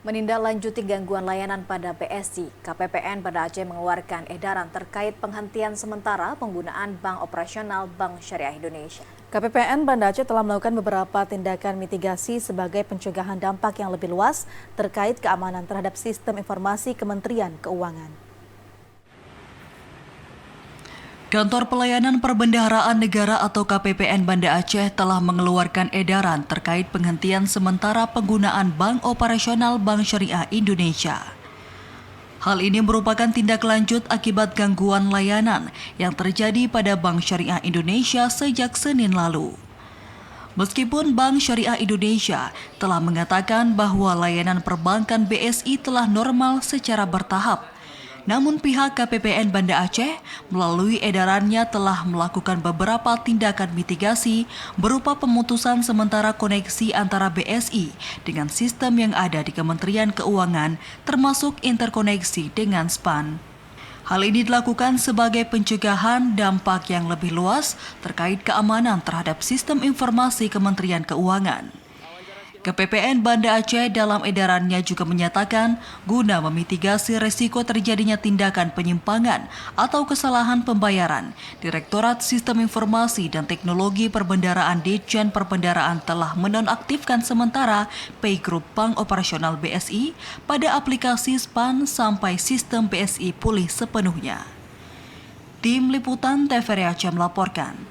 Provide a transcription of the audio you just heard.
Menindaklanjuti gangguan layanan pada BSI, KPPN Banda Aceh mengeluarkan edaran terkait penghentian sementara penggunaan Bank Operasional Bank Syariah Indonesia. KPPN Banda Aceh telah melakukan beberapa tindakan mitigasi sebagai pencegahan dampak yang lebih luas terkait keamanan terhadap sistem informasi Kementerian Keuangan. Kantor Pelayanan Perbendaharaan Negara atau KPPN Banda Aceh telah mengeluarkan edaran terkait penghentian sementara penggunaan Bank Operasional Bank Syariah Indonesia. Hal ini merupakan tindak lanjut akibat gangguan layanan yang terjadi pada Bank Syariah Indonesia sejak Senin lalu. Meskipun Bank Syariah Indonesia telah mengatakan bahwa layanan perbankan BSI telah normal secara bertahap, namun pihak KPPN Banda Aceh melalui edarannya telah melakukan beberapa tindakan mitigasi berupa pemutusan sementara koneksi antara BSI dengan sistem yang ada di Kementerian Keuangan termasuk interkoneksi dengan SPAN. Hal ini dilakukan sebagai pencegahan dampak yang lebih luas terkait keamanan terhadap sistem informasi Kementerian Keuangan. KPPN Banda Aceh dalam edarannya juga menyatakan guna memitigasi resiko terjadinya tindakan penyimpangan atau kesalahan pembayaran, Direktorat Sistem Informasi dan Teknologi Perbendaraan Ditjen Perbendaraan telah menonaktifkan sementara Pay Group Bank Operasional BSI pada aplikasi SPAN sampai sistem BSI pulih sepenuhnya. Tim Liputan TVRI Aceh melaporkan.